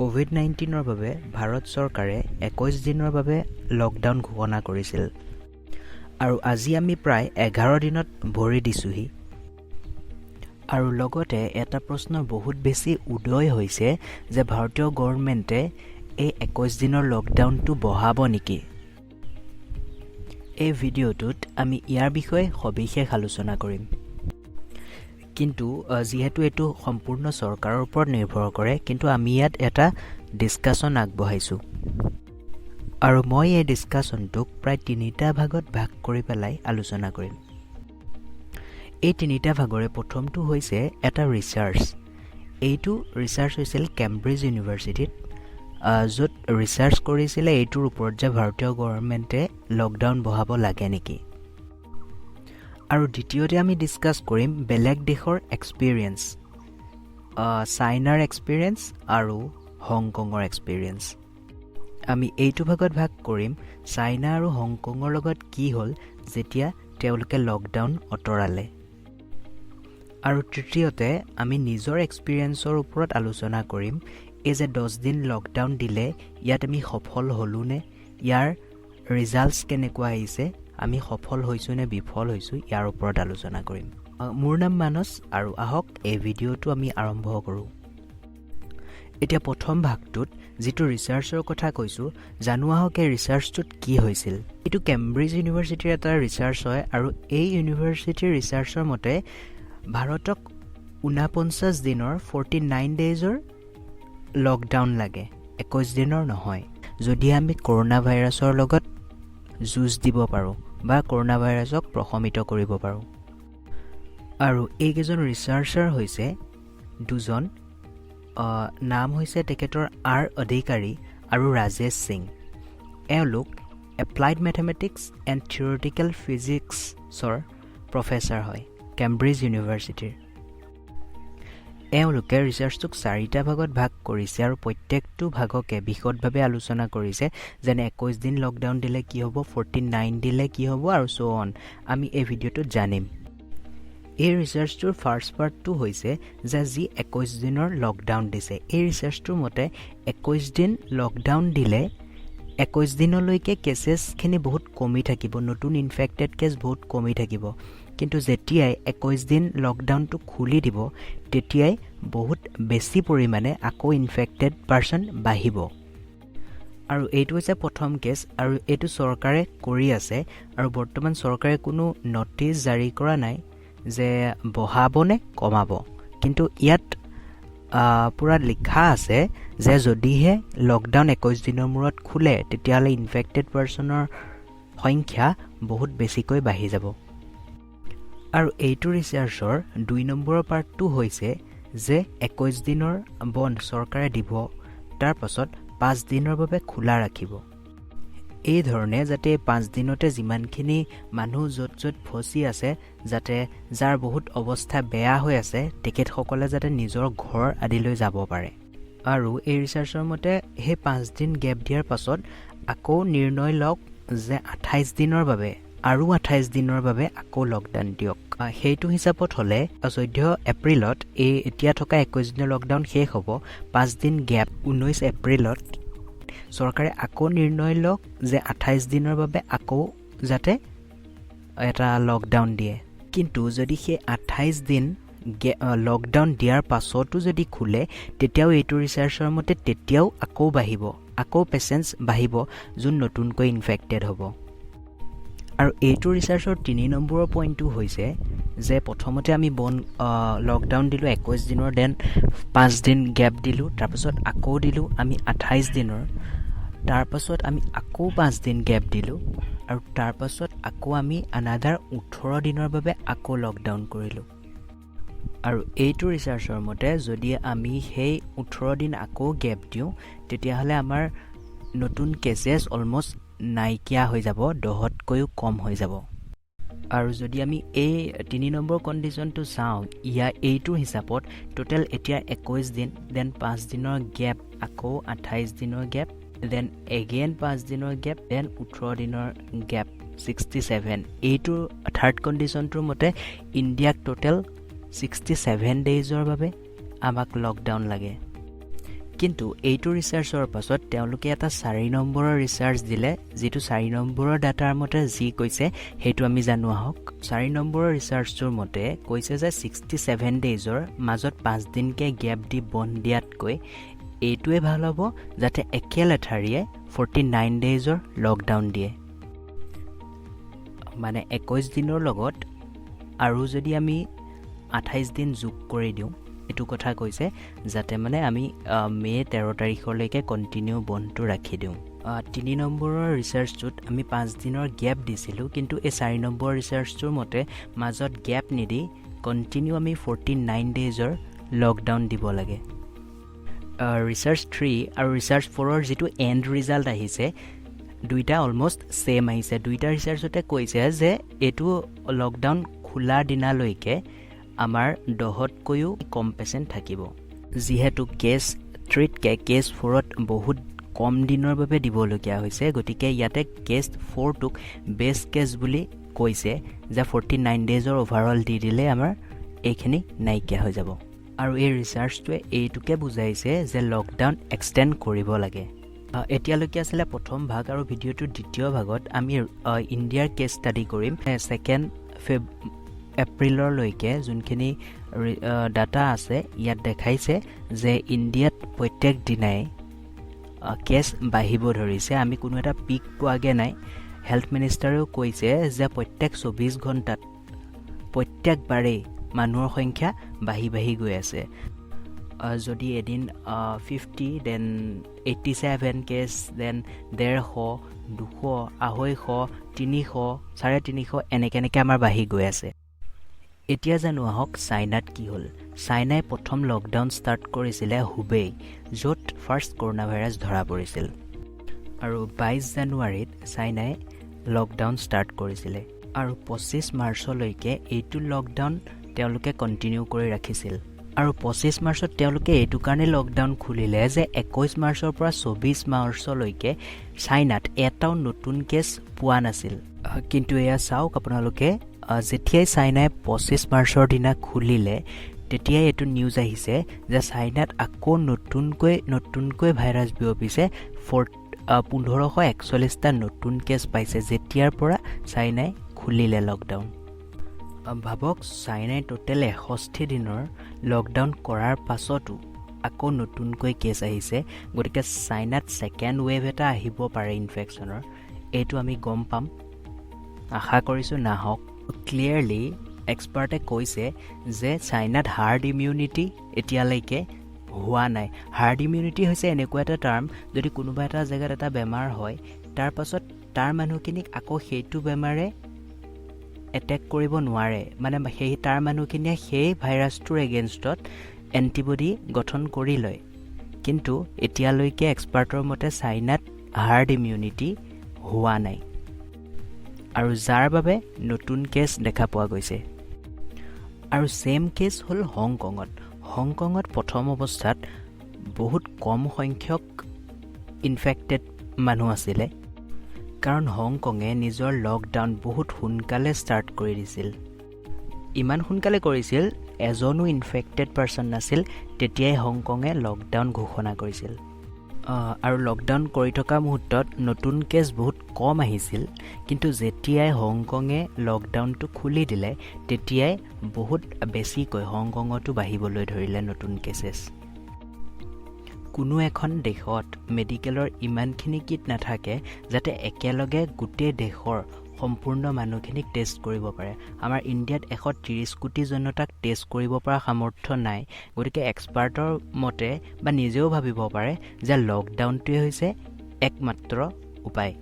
কোভিড-19ৰ বাবে ভাৰত চৰকাৰে 21 দিনৰ বাবে লকডাউন ঘোষণা কৰিছিল আৰু আজি আমি প্ৰায় 11 দিনত ভৰি দিছোহি আৰু লগতে এটা প্ৰশ্ন বহুত বেছি উদয় হৈছে যে ভাৰতীয় গভৰ্ণমেণ্টে এই 21 দিনৰ লকডাউনটো বঢ়াব নেকি এই ভিডিঅ'টোত আমি ইয়াৰ বিষয়ে সবিশেষ আলোচনা কৰিম কিন্তু যেহেতু এটো সম্পূৰ্ণ চৰকাৰৰ ওপৰত নিৰ্ভৰ কৰে কিন্তু আমি ইয়াত এটা ডিসকাশন আগবঢ়াইছো আৰু মই এই ডিসকাশনটোক প্ৰায় তিনিটা ভাগত ভাগ কৰি পেলাই আলোচনা কৰিম এই তিনিটা ভাগৰে প্ৰথমটো হৈছে এটা ৰিসাৰ্চ এইটো ৰিসাৰ্চ হৈছিল কেম্ব্ৰিজ ইউনিভাৰ্চিটিত য'ত ৰিসাৰ্চ কৰিছিল এইটোৰ ওপৰত যে ভাৰতীয় গভৰ্ণমেণ্টে লকডাউন বঢ়াব লাগে নেকি আৰু দ্বিতীয়তে আমি ডিসকাস কৰিম বেলেগ দেশৰ এক্সপেৰিয়েন্স চাইনাৰ এক্সপেৰিয়েন্স আৰু হংকঙৰ এক্সপেৰিয়েন্স আমি এইটো ভাগত ভাগ কৰিম চাইনা আৰু হংকঙৰ লগত কি হ'ল যেতিয়া তেওঁলোকে লকডাউন অতৰালে আৰু তৃতীয়তে আমি নিজৰ এক্সপেৰিয়েন্সৰ ওপৰত আলোচনা কৰিম এই যে 10 দিন লকডাউন দিলে ইয়াত আমি সফল হলুনে ইয়াৰ ৰিজাল্টস কেনেকুৱা আহিছে আমি সফল হৈছো নে বিফল হৈছো ইয়াৰ ওপৰত আলোচনা কৰিম মোৰ নাম মানস আৰু আহক এই ভিডিঅ'টো আমি আৰম্ভ কৰো এতিয়া প্ৰথম ভাগটোত যেটো ৰিসাৰ্চৰ কথা কৈছো জানো আহক এই ৰিসাৰ্চটোত কি হৈছিল এটো কেম্ব্ৰিজ ইউনিভাৰ্চিটিৰ এটা ৰিসাৰ্চ হয় আৰু এই ইউনিভাৰ্চিটিৰ ৰিসাৰ্চৰ মতে ভাৰতক 49 দিনৰ 49 ডেজৰ লকডাউন লাগে 21 দিনৰ নহয় যদি আমি কৰোনা ভাইৰাছৰ লগত যুঁজ দিব পাৰো বা কৰোনা ভাইৰাছক প্ৰশমিত কৰিব পাৰো আৰু এইকেজন ৰিসাৰ্চাৰ হৈছে দুজন নাম হৈছে তেখেতৰ আৰ অধিকাৰী আৰু ৰাজেশ সিং এওঁলোক এপ্লাইড মেথমেটিক্স এণ্ড থিওৰিটিকেল ফিজিক্সৰ প্ৰফেচাৰ হয় কেম্ব্ৰিজ ইউনিভাৰ্চিটিৰ এওঁলোকে ৰিসাৰ্চটোক 4টা ভাগত ভাগ কৰিছে আৰু প্ৰত্যেকটো ভাগকে বিশদভাৱে আলোচনা কৰিছে যেনে 21 দিন লকডাউন দিলে কি হ'ব 49 দিলে কি হ'ব আৰু সো অন আমি এই ভিডিঅ'টোত জানিম এই ৰিসাৰ্চটোৰ ফাৰ্ষ্ট পাৰ্টটো হৈছে যে যি 21 দিনৰ লকডাউন দিছে এই ৰিসাৰ্চটোৰ মতে 21 দিন লকডাউন দিলে 21 দিনলৈকে কেসেছখিনি বহুত কমি থাকিব নতুন ইনফেক্টেড কেস বহুত কমি থাকিব কিন্তু যেতিয়াই 21 দিন লকডাউনটো খুলি দিব তেতিয়াই বহুত বেছি পৰিমাণে আকৌ ইনফেক্টেড পাৰসন বাঢ়িব আৰু এইটো হৈছে প্ৰথম কেস আৰু এইটো চৰকাৰে কৰি আছে আৰু বৰ্তমান চৰকাৰে কোনো নটিচ জাৰি কৰা নাই যে বঢ়াব নে কমাব কিন্তু ইয়াত পুৰা লিখা আছে যে যদিহে লকডাউন 21 দিনৰ মূৰত খুলে তেতিয়ালে ইনফেক্টেড পাৰসনৰ সংখ্যা বহুত বেছিকৈ বাঢ়ি যাব আৰু এইটো ৰিসাৰ্চৰ 2 নম্বৰৰ পাৰ্টটো হৈছে যে 21 দিনৰ বন্ধ চৰকাৰে দিব তাৰ পাছত 5 দিনৰ বাবে খোলা ৰাখিব এই ধৰণে যাতে 5 দিনতে যিমানখিনি মানুহ যত ফসি আছে যাতে যাৰ বহুত অৱস্থা বেয়া হৈ আছে তেখেতসকলে যাতে নিজৰ ঘৰ আদিলৈ যাব পাৰে আৰু এই ৰিসাৰ্চৰ মতে হে 5 দিন গ্যাপ দিয়াৰ পাছত আকৌ নিৰ্ণয় লওক যে 28 দিনৰ বাবে আৰু 28 দিনৰ বাবে আকৌ লকডাউন দিয়ক হেইটো হিচাপত হলে 14 এপ্ৰিলত এই এতিয়া থকা 21 দিনৰ লকডাউন শেষ হ'ব 5 দিন গ্যাপ 19 এপ্ৰিলত চৰকাৰে আকৌ নিৰ্ণয় লওক যে 28 দিনৰ বাবে আকৌ যাতে এটা লকডাউন দিয়ে কিন্তু যদি সেই 28 দিন লকডাউন দিয়াৰ পাছতো যদি খুলে তেতিয়াও এইটো ৰিসাৰ্চৰ মতে তেতিয়াও আকৌ বাঢ়িব আকৌ পেশেন্টস বাঢ়িব যোন নতুনকৈ ইনফেক্টেড হ'ব আৰু এইটো ৰিসাৰ্চৰ 3 নম্বৰৰ পইণ্টটো হৈছে যে প্ৰথমতে আমি লকডাউন দিলো 21 দিনৰ দেন 5 দিন গ্যাপ দিলো তাৰ পাছত আকৌ দিলো আমি 28 দিনৰ তাৰ পাছত আমি আকৌ 5 দিন গ্যাপ দিলো আৰু তাৰ পাছত আকৌ আমি আনাদাৰ 18 দিনৰ বাবে আকৌ লকডাউন কৰিলো আৰু এইটো ৰিসাৰ্চৰ মতে যদি আমি সেই 18 দিন আকৌ গ্যাপ দিও তেতিয়াহলে আমাৰ নতুন কেসেছ অলমোস্ট নাইকিয়া হৈ যাব 10তকৈও কম হৈ যাব আৰু যদি আমি এই 3 নম্বৰ কন্ডিশনটো চাও এইটো হিচাপত টোটাল এতিয়া 21 দিন দেন 5 দিনৰ গ্যাপ আকৌ 28 দিনৰ গ্যাপ দেন এগেইন 5 দিনৰ গ্যাপ দেন 18 দিনৰ গ্যাপ 67 এইটো থাৰ্ড কন্ডিশনটোৰ মতে ইণ্ডিয়াক টোটাল 67 ডেজৰ বাবে আমাক লকডাউন লাগে কিন্তু এইটো ৰিচাৰ্চৰ পাছত তেওঁলোকে এটা 4 নম্বৰৰ ৰিচাৰ্চ দিলে যেটো 4 নম্বৰৰ ডাটাৰ মতে যি কৈছে হেতু আমি জানো আহক 4 নম্বৰৰ ৰিচাৰ্চৰ মতে কৈছে যে 67 ডেজৰ মাজত 5 দিনকে গ্যাপ দি বন্ধ দিয়াতকৈ এইটোৱে ভাল হ'ব যাতে একেলেঠাৰিয়ে 49 ডেজৰ লকডাউন দিয়ে মানে 21 দিনৰ লগত আৰু যদি আমি 28 দিন যোগ কৰি দিওঁ এটো কথা কৈছে যাতে মানে আমি মে 13 তাৰিখলৈকে কন্টিনিউ বন্ধটো ৰাখি দিওঁ 3 নম্বৰৰ ৰিচাৰ্চটোত আমি 5 দিনৰ গ্যাপ দিছিলো কিন্তু এই 4 নম্বৰ ৰিচাৰ্চটোৰ মতে মাজত গ্যাপ নিদি কন্টিনিউ আমি 49 ডেজৰ লকডাউন দিব লাগে ৰিচাৰ্চ 3 আৰু ৰিচাৰ্চ 4ৰ যেটো এন্ড ৰিজাল্ট আহিছে দুইটা অলমোস্ট সেম আহিছে দুইটা ৰিচাৰ্চতে কৈছে যে এটো লকডাউন খোলা দিনালৈকে আমাৰ 10তকৈও কম পেশেন্ট থাকিব যিহেতু কেস 3তকে কেস 4ত বহুত কম দিনৰ বাবে দিবলগীয়া হৈছে গতিকে ইয়াতে কেস 4টোক বেস্ট কেস বুলি কৈছে যে 49 ডেজৰ ওভাৰঅল দি দিলে আমাৰ এইখিনি নাইকিয়া হৈ যাব আৰু এই ৰিচাৰ্চটোৱে এইটোকে বুজাইছে যে লকডাউন এক্সটেন্ড কৰিব লাগে এতিয়ালৈকে আছিল প্ৰথম ভাগ আৰু ভিডিওটোৰ দ্বিতীয় ভাগত আমি ইণ্ডিয়াৰ কেস ষ্টাডি কৰিম 2 এপ্ৰিললৈকে যোনখিনি ডাটা আছে ইয়াত দেখাইছে যে ইণ্ডিয়াত প্ৰত্যেক দিনাই কেস বাঢ়িব ধৰিছে আমি কোনো এটা পিক পোৱাগে নাই হেলথ মিনিষ্টাৰেও কৈছে যে প্ৰত্যেক 24 ঘণ্টাত প্ৰত্যেকবাৰে মানুহৰ সংখ্যা বাঢ়ি গৈ আছে যদি এদিন 50 দেন 87 কেস দেন 150 200 250 300 350 এনেকে আমাৰ বাঢ়ি গৈ আছে এতিয়া জানো আহক চাইনাত কি হল চাইনাই প্ৰথম লকডাউন ষ্টাৰ্ট কৰিছিলে হুবেই য'ত ফাৰ্ষ্ট কৰোনা ভাইৰাছ ধৰা পৰিছিল আৰু 22 জানুৱাৰীত চাইনাই লকডাউন ষ্টাৰ্ট কৰিছিলে আৰু 25 মাৰ্চলৈকে এইটো লকডাউন তেওঁলোকে কন্টিনিউ কৰি ৰাখিছিল আৰু 25 মাৰ্চত তেওঁলোকে এইটো কাৰণে লকডাউন খুলিলে যে 21 মাৰ্চৰ পৰা 24 মাৰ্চলৈকে চাইনাত এটাও নতুন কেছ পোৱা নাছিল কিন্তু এয়া চাওক আপোনালোকে যেতিয়াই চাইনাই 25 মাৰ্চৰ দিনা খুলিলে তেতিয়াই এইটো নিউজ আহিছে যে চাইনাত আকৌ নতুনকৈ ভাইৰাছ বিয়পিছে 1541টা নতুন কেছ পাইছে যেতিয়াৰ পৰা চাইনাই খুলিলে লকডাউন ভাবক চাইনাই টোটেল 61 দিনৰ লকডাউন কৰাৰ পাছতো আকৌ নতুনকৈ কেছ আহিছে গতিকে চাইনাত সেকেন্ড ৱেভ এটা আহিব পাৰে ইনফেকচনৰ এইটো আমি গম পাম আশা কৰিছো না হওক ক্লিয়াৰলি এক্সপাৰ্টে কৈছে যে চাইনাত হাৰ্ড ইমিউনিটি এতিয়ালৈকে হোৱা নাই হাৰ্ড ইমিউনিটি হৈছে এনেকুৱা এটা টাৰ্ম যদি কোনোবা এটা জায়গাত এটা বেমাৰ হয় তাৰ পাছত তাৰ মানুহখিনিক আকৌ সেইটো বেমাৰে এটেক কৰিব নোৱাৰে মানে সেই তাৰ মানুহখিনিয়ে সেই ভাইৰাছটোৰ এগেইনষ্টত এন্টিবডি গঠন কৰি লয় কিন্তু এতিয়ালৈকে এক্সপাৰ্টৰ মতে চাইনাত হাৰ্ড ইমিউনিটি হোৱা নাই আৰু যাৰ বাবে নতুন কেছ দেখা পোৱা গৈছে আৰু সেম কেছ হল হংকঙত প্ৰথম অৱস্থাত বহুত কম সংখ্যক ইনফেক্টেড মানুহ আছিল কাৰণ হংকঙে নিজৰ লকডাউন বহুত সোনকালে ষ্টাৰ্ট কৰি দিছিল ইমান সোনকালে কৰিছিল এজনো ইনফেক্টেড পাৰ্সন নাছিল তেতিয়াই হংকঙে লকডাউন ঘোষণা কৰিছিল আৰু লকডাউন কৰি থকা মুহূৰ্তত নতুন কেছ বহুত কম আহিছিল কিন্তু যেতিয়াই হংকঙে লকডাউনটো খুলি দিলে তেতিয়াই বহুত বেছিকৈ হংকঙতো বাঢ়িবলৈ ধৰিলে নতুন কেছেছ কোনো এখন দেশত মেডিকেলৰ ইমানখিনি কিট নাথাকে যাতে একেলগে গোটেই দেশৰ সম্পূৰ্ণ মানুহখিনিক টেষ্ট কৰিব পাৰে আমাৰ ইণ্ডিয়াত 130 কোটি জনতাক টেষ্ট কৰিব পৰা সামৰ্থ্য নাই গতিকে এক্সপাৰ্টৰ মতে বা নিজেও ভাবিব পাৰে যে লকডাউনটোৱে হৈছে একমাত্ৰ উপায়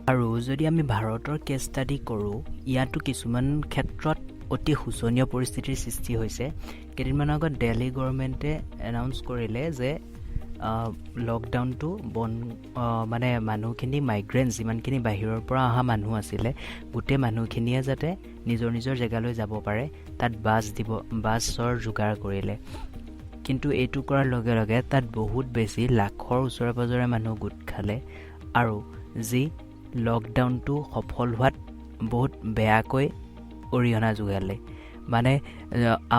আৰু যদি আমি ভাৰতৰ কেছ ষ্টাডি কৰোঁ ইয়াতো কিছুমান ক্ষেত্ৰত অতি শোচনীয় পৰিস্থিতিৰ সৃষ্টি হৈছে কেইদিনমান আগত দিল্লী গভৰ্ণমেণ্টে এনাউন্স কৰিলে যে লকডাউনটো মানে মানুহখিনি মাইগ্ৰেন্টস যিমানখিনি বাহিৰৰ পৰা অহা মানুহ আছিলে গোটেই মানুহখিনিয়ে যাতে নিজৰ জেগালৈ যাব পাৰে তাত বাছৰ যোগাৰ কৰিলে কিন্তু এইটো কৰাৰ লগে লগে তাত বহুত বেছি লাখৰ ওচৰে পাজৰে মানুহ গোট খালে আৰু যি লকডাউনটো সফল হোৱাত বহুত বেয়াকৈ অৰিহণা যোগালে মানে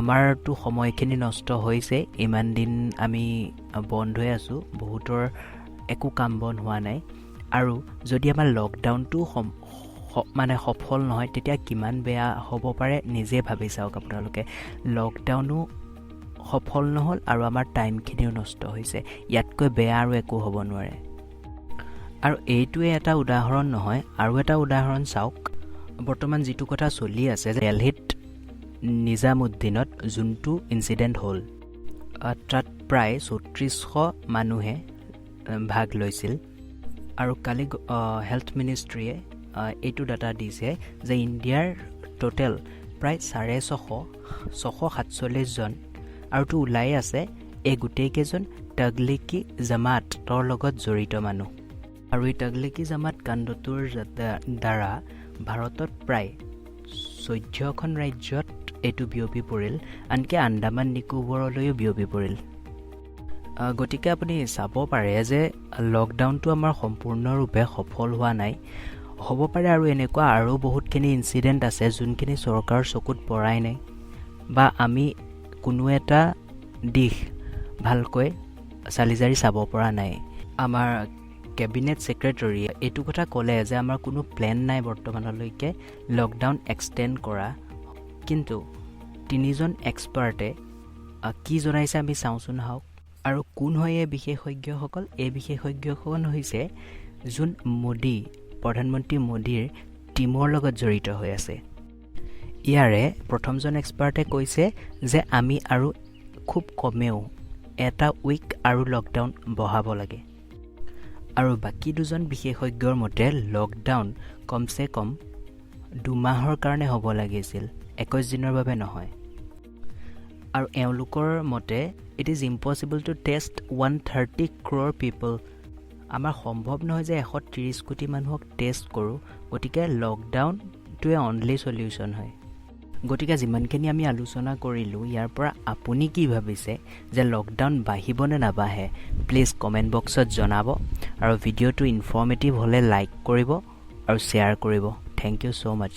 আমাৰটো সময়খিনি নষ্ট হৈছে ইমান দিন আমি বন্ধ হৈ আছোঁ, বহুতৰ একো কাম বন হোৱা নাই। আৰু যদি আমাৰ লকডাউনটো মানে সফল নহয় তেতিয়া কিমান বেয়া হ'ব পাৰে নিজে ভাবি চাওক আপোনালোকে। লকডাউনো সফল নহ'ল আৰু আমাৰ টাইমখিনিও নষ্ট হৈছে, ইয়াতকৈ বেয়া আৰু একো হ'ব নোৱাৰে। আৰু এইটোৱে এটা উদাহৰণ নহয়, আৰু এটা উদাহৰণ চাওক। বৰ্তমান যিটো কথা চলি আছে যে দিল্লীত নিজামুদ্দিনত যোনটো ইনচিডেণ্ট হ'ল, তাত প্ৰায় 3400 মানুহে ভাগ লৈছিল। আৰু কালি হেল্থ মিনিষ্ট্ৰীয়ে এইটো ডাটা দিছে যে ইণ্ডিয়াৰ টোটেল প্ৰায় 647 জন, আৰুতো ওলাই আছে এই গোটেইকেইজন তাগলিকি জামাতৰ লগত জড়িত মানুহ। আৰু এই তাগলিকি জামাত কাণ্ডটোৰ দ্বাৰা ভাৰতত প্ৰায় 14খন ৰাজ্যত এইটো বিয়পি পৰিল, আনকি আন্দামান নিকোবৰলৈও বিয়পি পৰিল। গতিকে আপুনি চাব পাৰে যে লকডাউনটো আমাৰ সম্পূৰ্ণৰূপে সফল হোৱা নাই। হ'ব পাৰে আৰু এনেকুৱা আৰু বহুতখিনি ইনচিডেণ্ট আছে যোনখিনি চৰকাৰৰ চকুত পৰাই নাই, বা আমি কোনো এটা দিশ ভালকৈ চালিজাৰি চাব পৰা নাই। আমাৰ কেবিনেট ছেক্ৰেটৰীয়ে এইটো কথা ক'লে যে আমাৰ কোনো প্লেন নাই বৰ্তমানলৈকে লকডাউন এক্সটেণ্ড কৰা, কিন্তু 3জন এক্সপাৰ্টে কি জনাইছে আমি চাওঁচোন আহক। আৰু কোন হয় এই বিশেষজ্ঞসকল? এই বিশেষজ্ঞসকল হৈছে যোন প্ৰধানমন্ত্ৰী মোদীৰ টীমৰ লগত জড়িত হৈ আছে। ইয়াৰে প্ৰথমজন এক্সপাৰ্টে কৈছে যে আমি আৰু খুব কমেও এটা উইক আৰু লকডাউন বঢ়াব লাগে। আৰু বাকী দুজন বিশেষজ্ঞৰ মতে লকডাউন কমচে কম 2 মাহৰ কাৰণে হ'ব লাগিছিল, 21 দিনৰ বাবে নহয়। আৰু এওঁলোকৰ মতে it is impossible to test 130 crore people. আমাৰ সম্ভৱ নহয় যে 130 কোটি মানুহক টেষ্ট কৰোঁ, গতিকে লকডাউনটোৱে অনলি চলিউশ্যন হয়। গতিকে যিমানখিনি আমি আলোচনা কৰিলোঁ, ইয়াৰ পৰা আপুনি কি ভাবিছে যে লকডাউন বাঢ়িব নে নাবাঢ়ে? প্লিজ কমেণ্ট বক্সত জনাব। আৰু ভিডিঅ'টো ইনফৰ্মেটিভ হ'লে লাইক কৰিব আৰু শ্বেয়াৰ কৰিব। Thank you so' much.